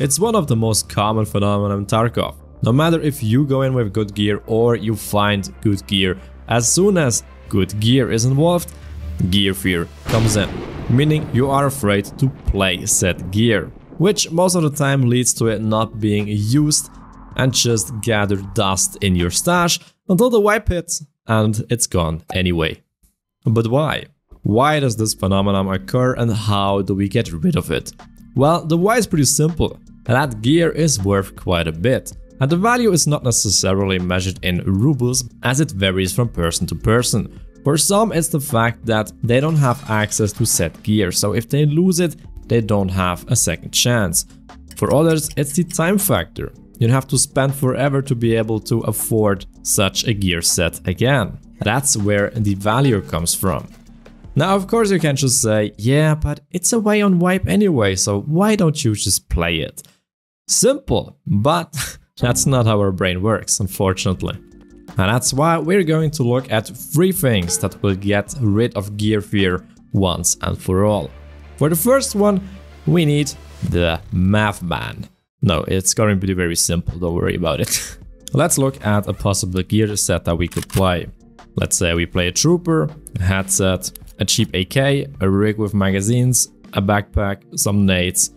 It's one of the most common phenomena in Tarkov. No matter if you go in with good gear or you find good gear, as soon as good gear is involved, gear fear comes in, meaning you are afraid to play said gear, which most of the time leads to it not being used and just gather dust in your stash until the wipe hits and it's gone anyway. But why? Why does this phenomenon occur and how do we get rid of it? Well, the why is pretty simple. That gear is worth quite a bit, and the value is not necessarily measured in rubles as it varies from person to person. For some, it's the fact that they don't have access to said gear, so if they lose it, they don't have a second chance. For others, it's the time factor. You'd have to spend forever to be able to afford such a gear set again. That's where the value comes from. Now, of course, you can just say, yeah, but it's a way on wipe anyway, so why don't you just play it? Simple, but that's not how our brain works, unfortunately. And that's why we're going to look at 3 things that will get rid of gear fear once and for all. For the first one, we need the math ban. No, it's going to be very simple, don't worry about it. Let's look at a possible gear set that we could play. Let's say we play a trooper, a headset, a cheap AK, a rig with magazines, a backpack, some nades,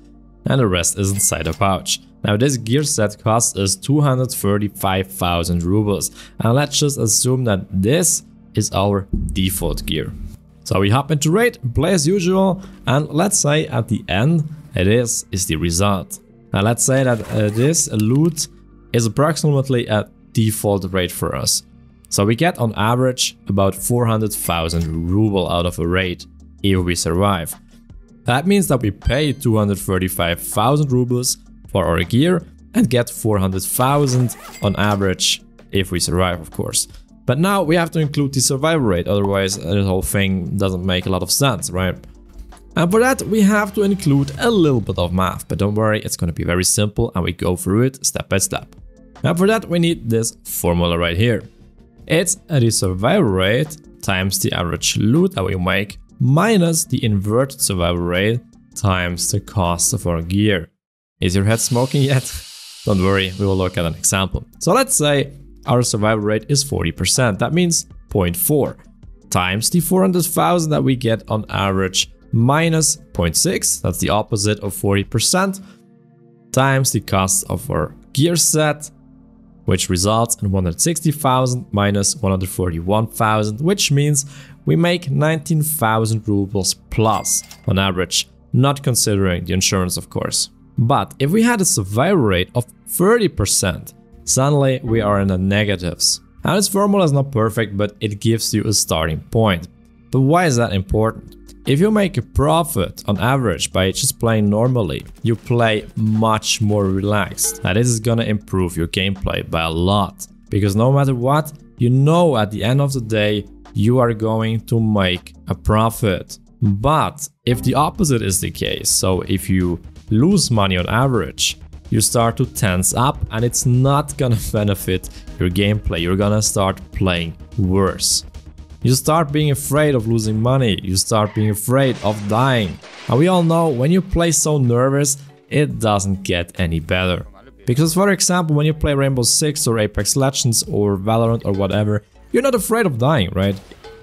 and the rest is inside a pouch. Now this gear set costs us 235,000 rubles, and let's just assume that this is our default gear. So we hop into raid, play as usual, and let's say at the end this is the result. Now let's say that this loot is approximately a default rate for us. So we get on average about 400,000 ruble out of a raid if we survive. That means that we pay 235,000 rubles for our gear and get 400,000 on average if we survive, of course. But now we have to include the survival rate, otherwise the whole thing doesn't make a lot of sense, right? And for that we have to include a little bit of math, but don't worry, it's going to be very simple and we go through it step by step. And for that we need this formula right here. It's the survival rate times the average loot that we make minus the inverted survival rate times the cost of our gear. Is your head smoking yet? Don't worry, we will look at an example. So let's say our survival rate is 40%, that means 0.4 times the 400,000 that we get on average minus 0.6, that's the opposite of 40%, times the cost of our gear set, which results in 160,000 minus 141,000, which means we make 19,000 rubles plus on average, not considering the insurance, of course. But if we had a survival rate of 30%, suddenly we are in the negatives. Now this formula is not perfect, but it gives you a starting point. But why is that important? If you make a profit on average by just playing normally, you play much more relaxed. Now this is gonna improve your gameplay by a lot, because no matter what, you know at the end of the day you are going to make a profit. But if the opposite is the case, so if you lose money on average, you start to tense up and it's not gonna benefit your gameplay. You're gonna start playing worse. You start being afraid of losing money, you start being afraid of dying. And we all know when you play so nervous, it doesn't get any better. Because for example, when you play Rainbow Six or Apex Legends or Valorant or whatever, you're not afraid of dying, right?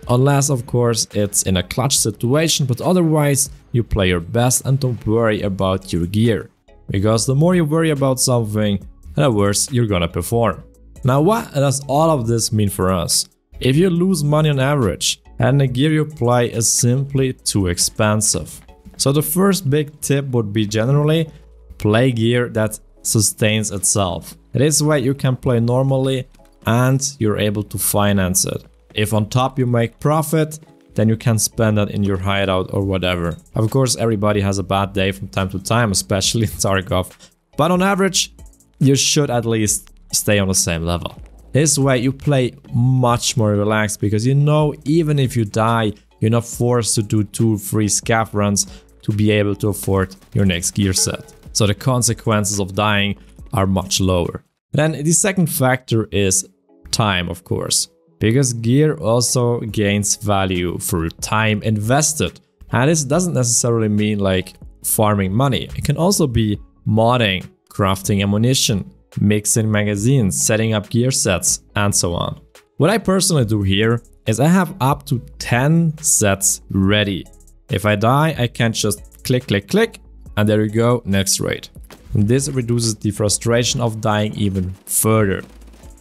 Unless of course it's in a clutch situation, but otherwise you play your best and don't worry about your gear. Because the more you worry about something, the worse you're gonna perform. Now what does all of this mean for us? If you lose money on average and the gear you play is simply too expensive. So the first big tip would be generally play gear that sustains itself. This way you can play normally and you're able to finance it. If on top you make profit, then you can spend that in your hideout or whatever. Of course, everybody has a bad day from time to time, especially in Tarkov. But on average, you should at least stay on the same level. This way you play much more relaxed because you know even if you die, you're not forced to do 2-3 scav runs to be able to afford your next gear set. So the consequences of dying are much lower. Then the second factor is time, of course. Because gear also gains value through time invested. And this doesn't necessarily mean like farming money. It can also be modding, crafting ammunition, mixing magazines, setting up gear sets, and so on. What I personally do here is I have up to 10 sets ready. If I die, I can just click, click, click, and there you go, next raid. This reduces the frustration of dying even further.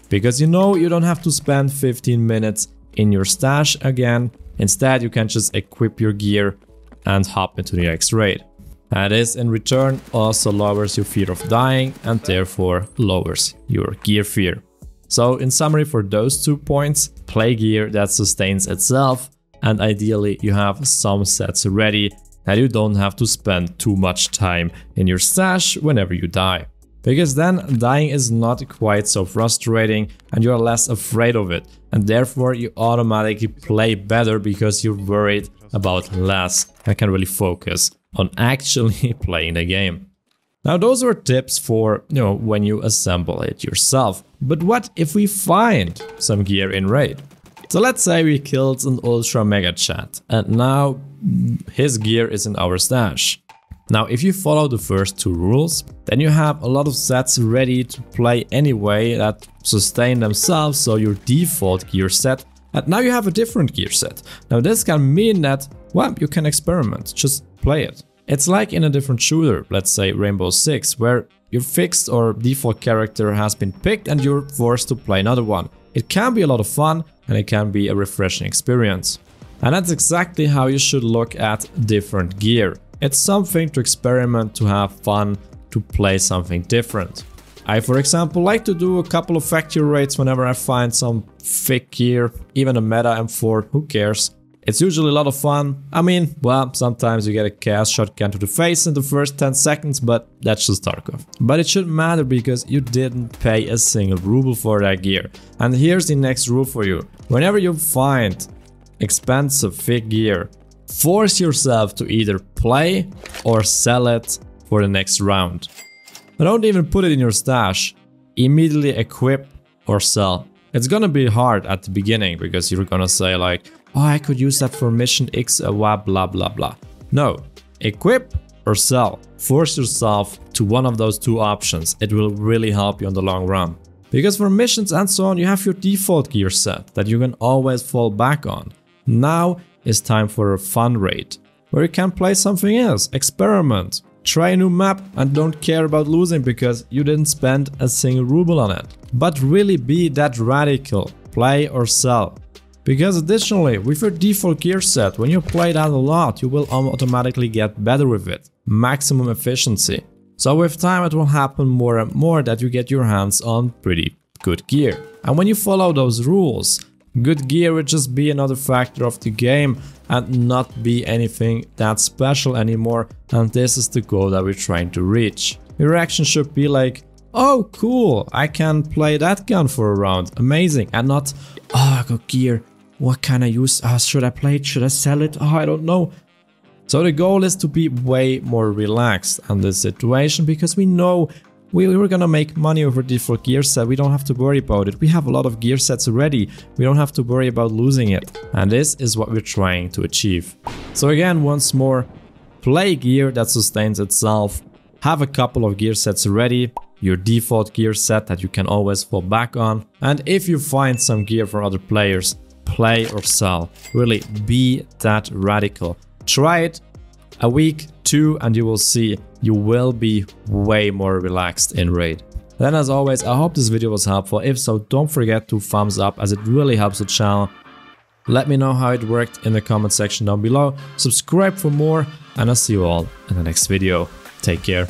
Because you know you don't have to spend 15 minutes in your stash again. Instead, you can just equip your gear and hop into the next raid. And this in return also lowers your fear of dying and therefore lowers your gear fear. So in summary, for those 2 points, play gear that sustains itself, and ideally you have some sets ready and you don't have to spend too much time in your stash whenever you die. Because then dying is not quite so frustrating and you're less afraid of it, and therefore you automatically play better because you're worried about less and can really focus on actually playing the game. Now those were tips for, when you assemble it yourself. But what if we find some gear in raid? So let's say we killed an ultra mega chat and now his gear is in our stash. Now if you follow the first 2 rules, then you have a lot of sets ready to play anyway that sustain themselves, so your default gear set, and now you have a different gear set. Now this can mean that, well, you can experiment, just play it. It's like in a different shooter, let's say Rainbow Six, where your fixed or default character has been picked and you're forced to play another one. It can be a lot of fun and it can be a refreshing experience. And that's exactly how you should look at different gear. It's something to experiment, to have fun, to play something different. I, for example, like to do a couple of factory raids whenever I find some thick gear, even a meta M4, who cares? It's usually a lot of fun. I mean, well, sometimes you get a chaos shotgun to the face in the first 10 seconds, but that's just Tarkov. But it shouldn't matter because you didn't pay a single ruble for that gear. And here's the next rule for you. Whenever you find expensive thick gear, force yourself to either play or sell it for the next round. But don't even put it in your stash. Immediately equip or sell. It's gonna be hard at the beginning because you're gonna say like, oh, I could use that for mission X, blah blah blah. No, equip or sell. Force yourself to one of those 2 options. It will really help you in the long run. Because for missions and so on, you have your default gear set that you can always fall back on. Now it's time for a fun raid, where you can play something else, experiment, try a new map and don't care about losing because you didn't spend a single ruble on it. But really be that radical, play or sell. Because additionally, with your default gear set, when you play that a lot, you will automatically get better with it, maximum efficiency. So with time it will happen more and more that you get your hands on pretty good gear. And when you follow those rules, good gear will just be another factor of the game and not be anything that special anymore, and this is the goal that we're trying to reach. Your reaction should be like, oh cool, I can play that gun for a round, amazing, and not, oh I got gear, what can I use, should I play it, should I sell it, oh I don't know. So the goal is to be way more relaxed on this situation because we know we were gonna make money over default gear set, we don't have to worry about it. We have a lot of gear sets already, we don't have to worry about losing it. And this is what we're trying to achieve. So again, once more, play gear that sustains itself, have a couple of gear sets ready, your default gear set that you can always fall back on. And if you find some gear from other players, play or sell. Really be that radical. Try it a week, 2, and you will see you will be way more relaxed in raid. Then as always, I hope this video was helpful. If so, don't forget to thumbs up as it really helps the channel. Let me know how it worked in the comment section down below. Subscribe for more and I'll see you all in the next video. Take care.